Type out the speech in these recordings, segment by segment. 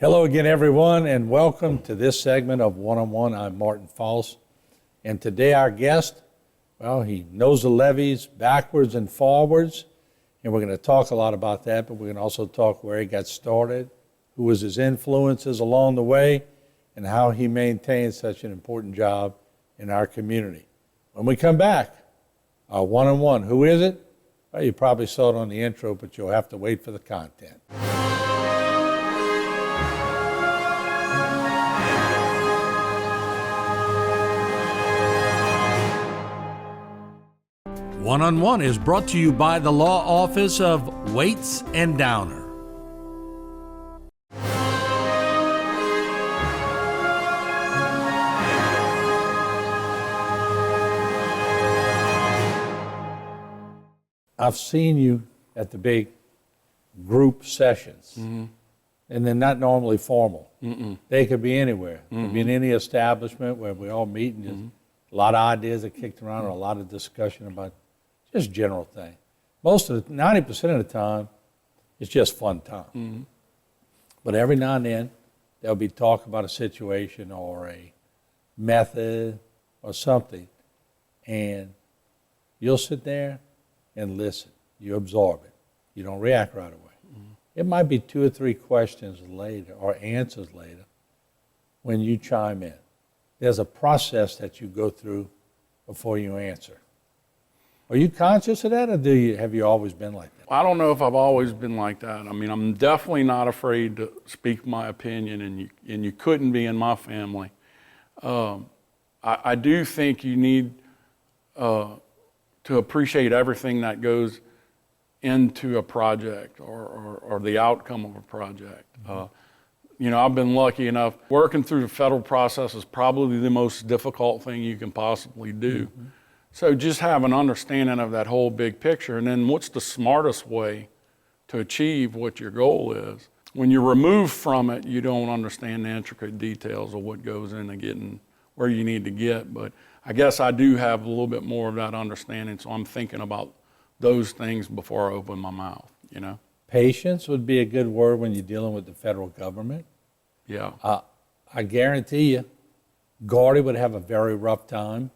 Hello again, everyone, and welcome to this segment of One-on-One. I'm Martin False, and today our guest, well, he knows the levees backwards and forwards, and we're going to talk a lot about that, but we're going to also talk where he got started, who was his influences along the way, and how he maintained such an important job in our community. When we come back, our One-on-One, who is it? Well, you probably saw it on the intro, but you'll have to wait for the content. One-on-One is brought to you by the Law Office of Waits and Downer. I've seen you at the big group sessions, and they're not normally formal. They could be anywhere. They could be in any establishment where we all meet and just a lot of ideas are kicked around or a lot of discussion about just general thing. 90% of the time, it's just fun time. But every now and then, there'll be talk about a situation or a method or something, and you'll sit there and listen. You absorb it. You don't react right away. It might be 2 or 3 questions later or answers later when you chime in. There's a process that you go through before you answer. Are you conscious of that, or have you always been like that? I don't know if I've always been like that. I mean, I'm definitely not afraid to speak my opinion, and you couldn't be in my family. I do think you need to appreciate everything that goes into a project or the outcome of a project. I've been lucky enough. Working through the federal process is probably the most difficult thing you can possibly do. So just have an understanding of that whole big picture, and then what's the smartest way to achieve what your goal is. When you're removed from it, you don't understand the intricate details of what goes into getting where you need to get. But I guess I do have a little bit more of that understanding, so I'm thinking about those things before I open my mouth, Patience would be a good word when you're dealing with the federal government. Yeah. I guarantee you, Gordy would have a very rough time.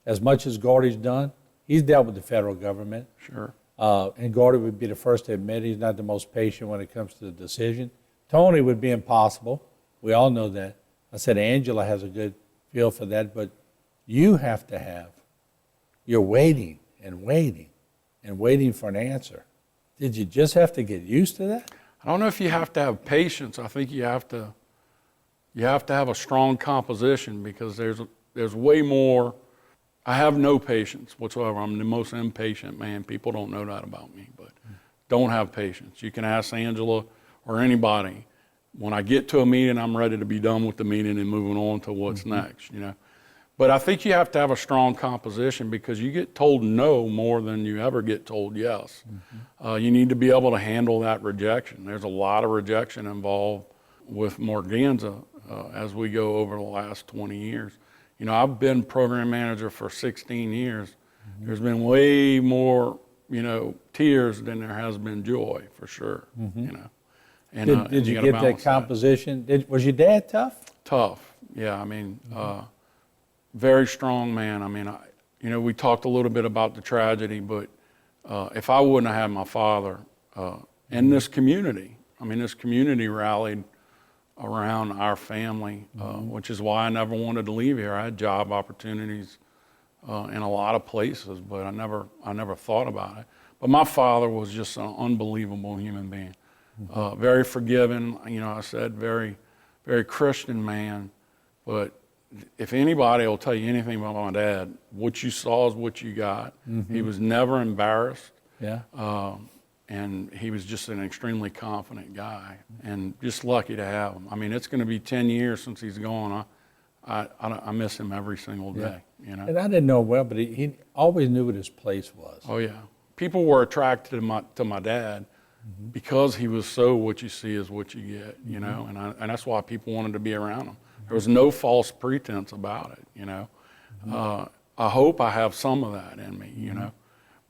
As much as Gordy's done, he's dealt with the federal government. Sure. And Gordy would be the first to admit he's not the most patient when it comes to the decision. Tony would be impossible. We all know that. I said Angela has a good feel for that, but you have to have. You're waiting and waiting and waiting for an answer. Did you just have to get used to that? I don't know if you have to have patience. I think you have to have a strong composition, because there's way more. I have no patience whatsoever. I'm the most impatient man. People don't know that about me, but don't have patience. You can ask Angela or anybody. When I get to a meeting, I'm ready to be done with the meeting and moving on to what's next, But I think you have to have a strong composition, because you get told no more than you ever get told yes. You need to be able to handle that rejection. There's a lot of rejection involved with Morganza as we go over the last 20 years. I've been program manager for 16 years. There's been way more, tears than there has been joy, for sure, And, did you get that composition? Was your dad tough? Tough, yeah. Very strong man. We talked a little bit about the tragedy, but if I wouldn't have had my father and this community, this community rallied around our family, which is why I never wanted to leave here. I had job opportunities in a lot of places, but I never thought about it. But my father was just an unbelievable human being, very forgiving. I said very, very Christian man. But if anybody will tell you anything about my dad, what you saw is what you got. He was never embarrassed. Yeah. And he was just an extremely confident guy, and just lucky to have him. It's going to be 10 years since he's gone. I miss him every single day. And I didn't know well, but he always knew what his place was. Oh yeah, people were attracted to my dad because he was so what you see is what you get. And that's why people wanted to be around him. There was no false pretense about it. I hope I have some of that in me.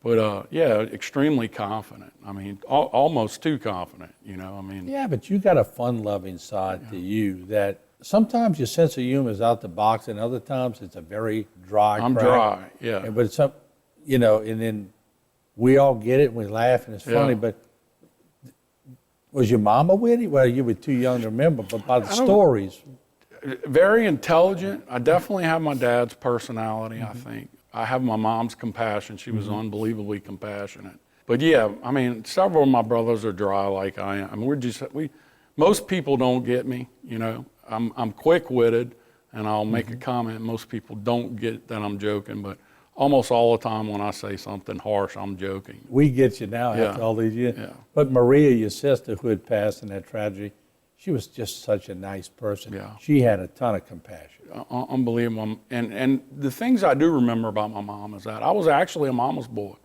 But yeah, extremely confident. I mean, almost too confident, you know, I mean. Yeah, but you got a fun-loving side to you that sometimes your sense of humor is out the box, and other times it's a very dry I'm crack. dry, yeah. But it's some, you know, and then we all get it and we laugh and it's funny. Yeah. But was your mama witty? Well, you were too young to remember, but by the stories. Very intelligent. I definitely have my dad's personality, I think. I have my mom's compassion. She was unbelievably compassionate. But yeah, I mean, several of my brothers are dry like I am. I mean, most people don't get me, you know. I'm quick-witted, and I'll make a comment. Most people don't get that I'm joking, but almost all the time when I say something harsh, I'm joking. We get you now after all these years. Yeah. But Maria, your sister, who had passed in that tragedy, she was just such a nice person. Yeah. She had a ton of compassion. Unbelievable. And the things I do remember about my mom is that I was actually a mama's boy.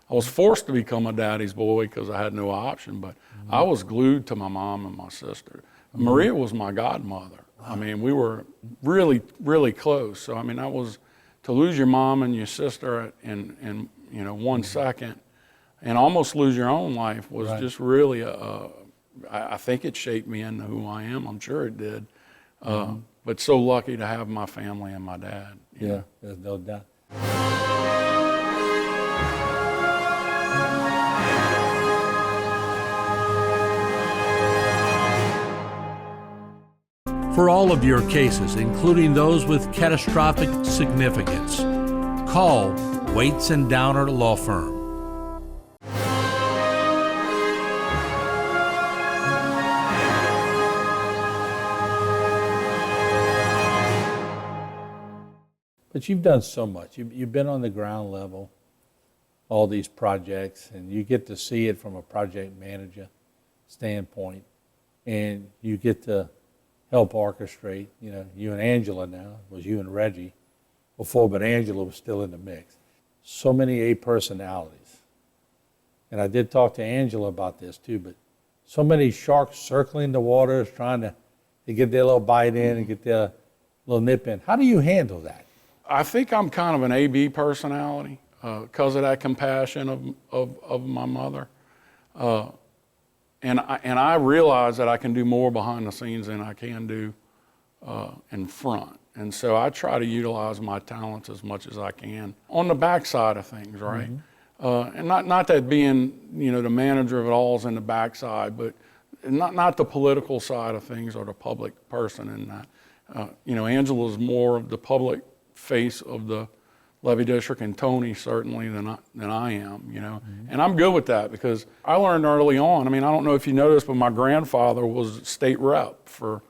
I was forced to become a daddy's boy because I had no option, but I was glued to my mom and my sister. Maria was my godmother. I mean, we were really, really close. So, I mean, to lose your mom and your sister in you know, 1 second and almost lose your own life was just really I think it shaped me into who I am. I'm sure it did. But so lucky to have my family and my dad. You know? There's no doubt. For all of your cases, including those with catastrophic significance, call Waits and Downer Law Firm. But you've done so much. You've been on the ground level, all these projects, and you get to see it from a project manager standpoint, and you get to help orchestrate. You know, you and Angela now, it was you and Reggie before, but Angela was still in the mix. So many A personalities. And I did talk to Angela about this too, but so many sharks circling the waters trying to get their little bite in and get their little nip in. How do you handle that? I think I'm kind of an AB personality because of that compassion of my mother. And I realize that I can do more behind the scenes than I can do in front. And so I try to utilize my talents as much as I can on the backside of things, right? And not that being, you know, the manager of it all is in the backside, but not the political side of things or the public person in that. You know, Angela's more of the public face of the Levy District, and Tony certainly than I am, you know. And I'm good with that because I learned early on. I mean, I don't know if you noticed, but my grandfather was state rep for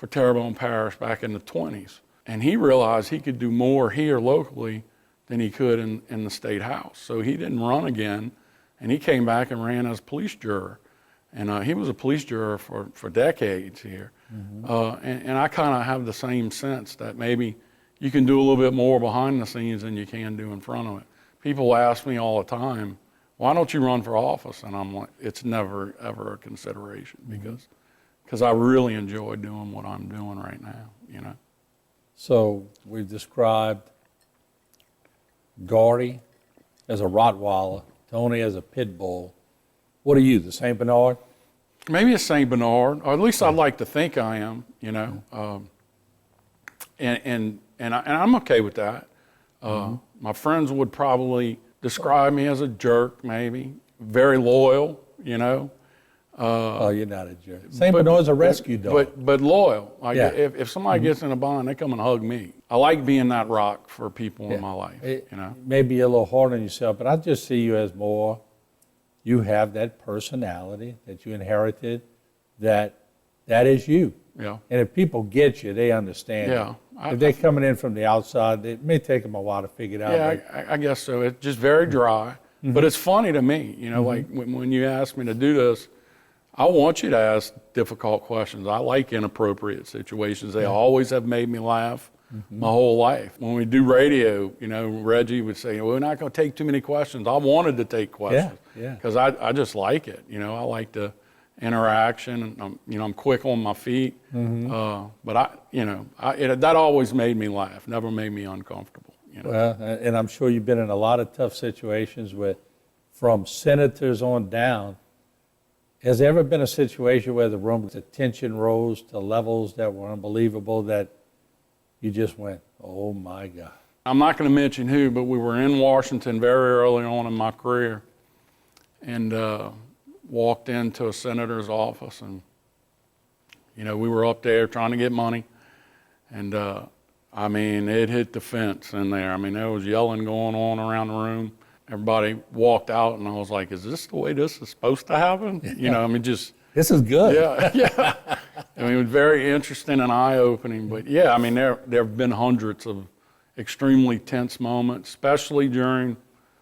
Terrebonne Parish back in the 20s. And he realized he could do more here locally than he could in the state house. So he didn't run again, and he came back and ran as police juror. And he was a police juror for decades here. And I kind of have the same sense that maybe you can do a little bit more behind the scenes than you can do in front of it. People ask me all the time, why don't you run for office? And I'm like, it's never, ever a consideration because I really enjoy doing what I'm doing right now, you know. So we've described Gordy as a Rottweiler, Tony as a pit bull. What are you, the St. Bernard? Maybe a St. Bernard, or at least I'd like to think I am, you know. And I'm okay with that. My friends would probably describe me as a jerk, maybe. Very loyal, you know. Oh, you're not a jerk. St. Bernard's a rescue dog. But loyal. Like Yeah. if somebody gets in a bind, they come and hug me. I like being that rock for people in my life, you know. Maybe a little hard on yourself, but I just see you as more, you have that personality that you inherited, that is you. Yeah. And if people get you, they understand. Yeah. If they're coming in from the outside, it may take them a while to figure it out. Yeah, I guess so. It's just very dry. But it's funny to me, you know, like when you ask me to do this, I want you to ask difficult questions. I like inappropriate situations. They always have made me laugh my whole life. When we do radio, you know, Reggie would say, well, we're not going to take too many questions. I wanted to take questions because I just like it. You know, I like the interaction. And I'm quick on my feet. But that always made me laugh, never made me uncomfortable. You know? Well, and I'm sure you've been in a lot of tough situations with from senators on down, has there ever been a situation where the tension rose to levels that were unbelievable that you just went, oh my God? I'm not going to mention who, but we were in Washington very early on in my career and walked into a senator's office, and we were up there trying to get money, and I mean, it hit the fence in there. I mean, there was yelling going on around the room. Everybody walked out, and I was like, is this the way this is supposed to happen? I mean, just... This is good. Yeah, yeah. I mean, it was very interesting and eye-opening. But, yeah, I mean, there have been hundreds of extremely tense moments, especially during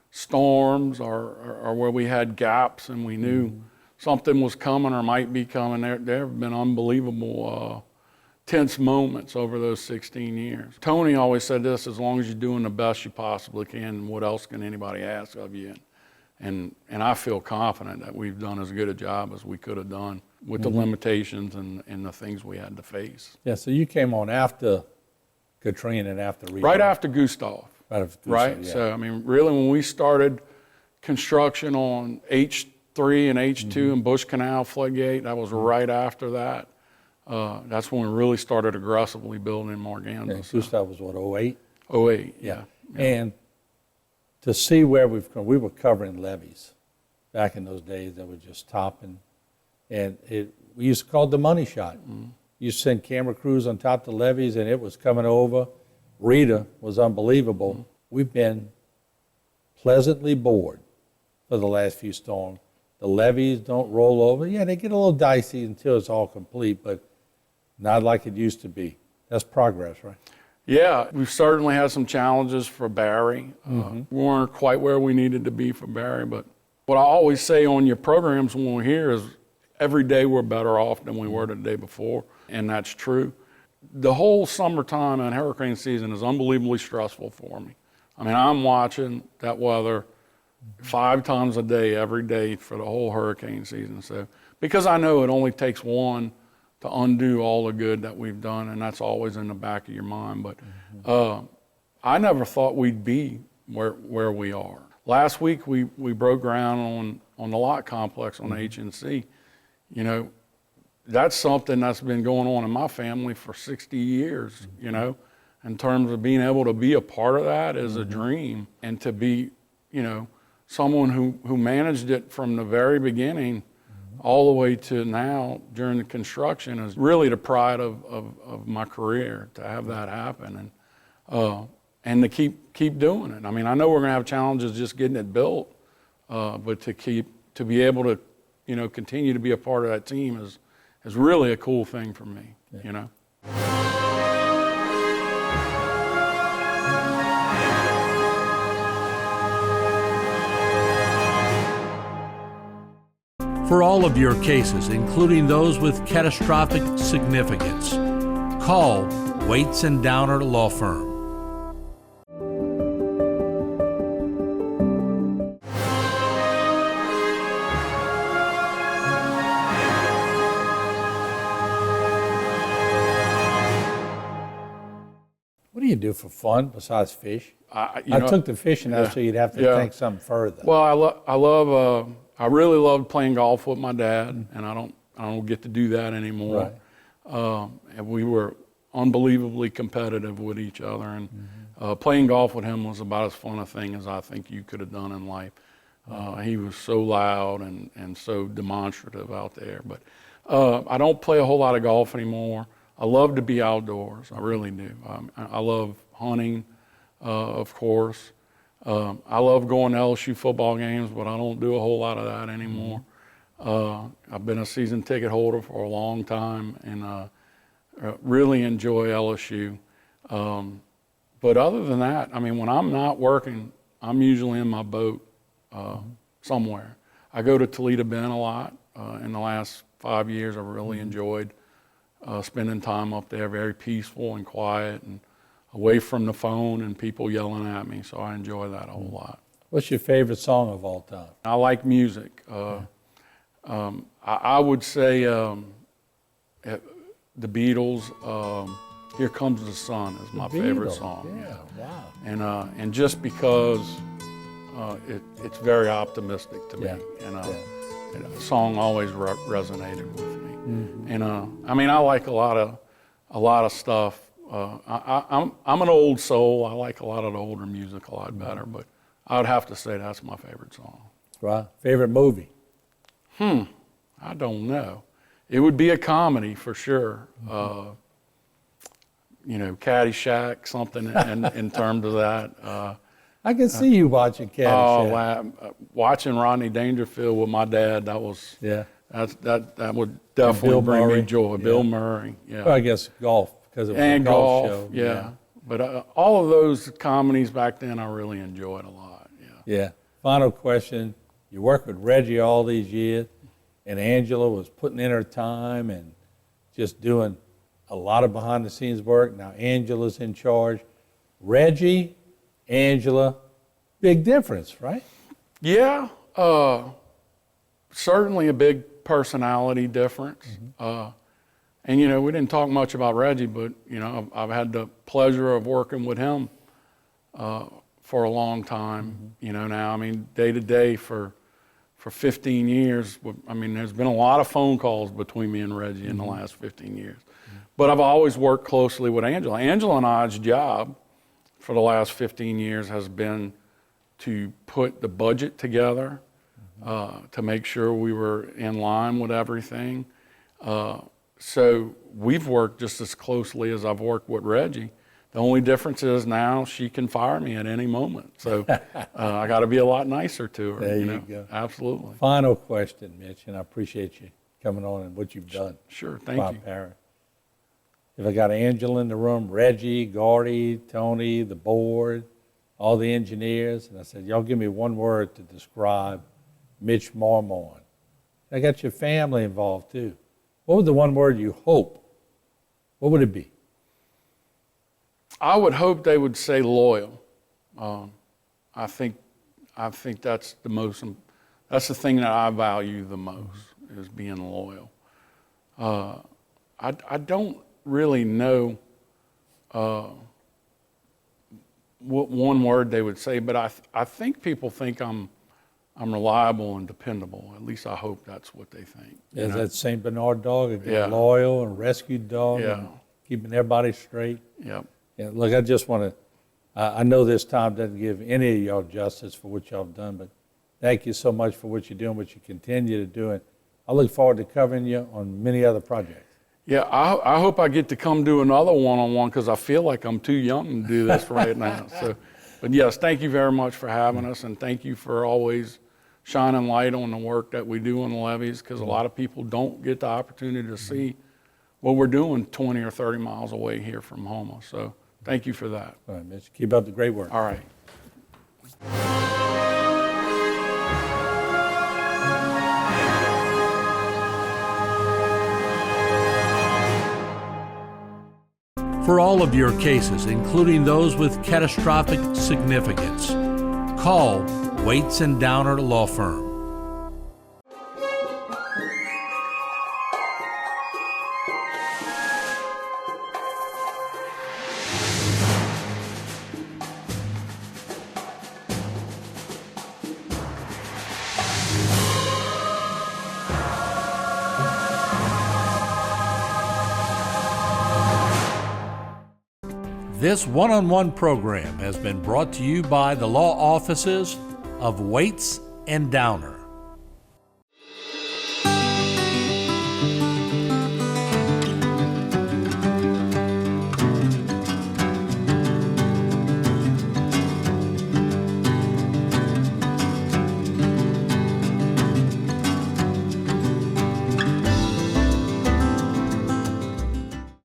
storms or where we had gaps and we knew something was coming or might be coming. There have been unbelievable tense moments over those 16 years. Tony always said this: as long as you're doing the best you possibly can, what else can anybody ask of you? And I feel confident that we've done as good a job as we could have done with the limitations and the things we had to face. Yeah, so you came on after Katrina and after Rita. Right after Gustav. Right after Gustav, right? Yeah. So, I mean, really when we started construction on H3 and H2 and Bush Canal floodgate, that was right after that. That's when we really started aggressively building Morganza. Okay, Gustav was what, 08? 08, Yeah. And to see where we've come, we were covering levees back in those days that were just topping. And we used to call it the money shot. You send camera crews on top of the levees and it was coming over. Rita was unbelievable. We've been pleasantly bored for the last few storms. The levees don't roll over. Yeah, they get a little dicey until it's all complete, but not like it used to be. That's progress, right? Yeah, we've certainly had some challenges for Barry. We weren't quite where we needed to be for Barry, but what I always say on your programs when we're here is every day we're better off than we were the day before, and that's true. The whole summertime and hurricane season is unbelievably stressful for me. I mean, I'm watching that weather 5 times a day, every day for the whole hurricane season. So, because I know it only takes one to undo all the good that we've done, and that's always in the back of your mind. But I never thought we'd be where we are. Last week we broke ground on the lot complex on HNC. That's something that's been going on in my family for 60 years, in terms of being able to be a part of that is a dream, and to be, someone who managed it from the very beginning all the way to now during the construction is really the pride of my career, to have that happen and to keep doing it. I mean, I know we're going to have challenges just getting it built, but to be able to continue to be a part of that team is really a cool thing for me. For all of your cases, including those with catastrophic significance, call Waits and Downer Law Firm. What do you do for fun besides fish? I took the fishing out so you'd have to think something further. Well, I really loved playing golf with my dad, and I don't get to do that anymore. Right. And we were unbelievably competitive with each other, and playing golf with him was about as fun a thing as I think you could have done in life. He was so loud and so demonstrative out there. But I don't play a whole lot of golf anymore. I love to be outdoors. I really do. I love hunting, of course. I love going to LSU football games, but I don't do a whole lot of that anymore. I've been a season ticket holder for a long time and really enjoy LSU. But other than that, I mean, when I'm not working, I'm usually in my boat somewhere. I go to Toledo Bend a lot. In the last 5 years, I've really enjoyed spending time up there, very peaceful and quiet and away from the phone and people yelling at me, so I enjoy that a whole lot. What's your favorite song of all time? I like music. I would say the Beatles, Here Comes the Sun is my favorite song. Yeah, wow. And just because it's very optimistic to me. Yeah. And the song always resonated with me. And I mean, I like a lot of stuff. I'm an old soul. I like a lot of the older music a lot better, but I would have to say that's my favorite song. Right. Favorite movie? I don't know. It would be a comedy for sure. Caddyshack, something in terms of that. I can see you watching Caddyshack. Watching Rodney Dangerfield with my dad, that was that would definitely Bill bring Murray. me joy. Yeah. Bill Murray, yeah. Well, I guess golf, because it was And a golf golf, show. yeah. But all of those comedies back then, I really enjoyed a lot. Yeah. Final question. You worked with Reggie all these years, and Angela was putting in her time and just doing a lot of behind-the-scenes work. Now Angela's in charge. Reggie, Angela, big difference, right? Yeah, certainly a big personality difference. And, we didn't talk much about Reggie, but, I've had the pleasure of working with him for a long time, now. I mean, day to day for 15 years. I mean, there's been a lot of phone calls between me and Reggie in the last 15 years. But I've always worked closely with Angela. Angela and I's job for the last 15 years has been to put the budget together, to make sure we were in line with everything. So we've worked just as closely as I've worked with Reggie. The only difference is now she can fire me at any moment. So I got to be a lot nicer to her. There you go. Absolutely. Final question, Mitch, and I appreciate you coming on and what you've done. Sure, thank you. Parent. If I got Angela in the room, Reggie, Gordy, Tony, the board, all the engineers, and I said, y'all give me one word to describe Mitch Marmande. I got your family involved too. What was the one word you hope? What would it be? I would hope they would say loyal. I think that's that's the thing that I value the most, is being loyal. I don't really know what one word they would say, but I think people think I'm reliable and dependable. At least I hope that's what they think. Is that St. Bernard dog, a good Yeah. loyal and rescued dog, Yeah. and keeping everybody straight? Yep. Yeah, look, I just want to, I know this time doesn't give any of y'all justice for what y'all have done, but thank you so much for what you're doing, what you continue to do. And I look forward to covering you on many other projects. Yeah, I hope I get to come do another one-on-one, because I feel like I'm too young to do this right now. So, but yes, thank you very much for having us, and thank you for always shining light on the work that we do on the levees, because a lot of people don't get the opportunity to see what we're doing 20 or 30 miles away here from Houma. So thank you for that. All right, Mitch, keep up the great work. All right. For all of your cases, including those with catastrophic significance, call Waits and Downer Law Firm. This one-on-one program has been brought to you by the law offices of Waits and Downer.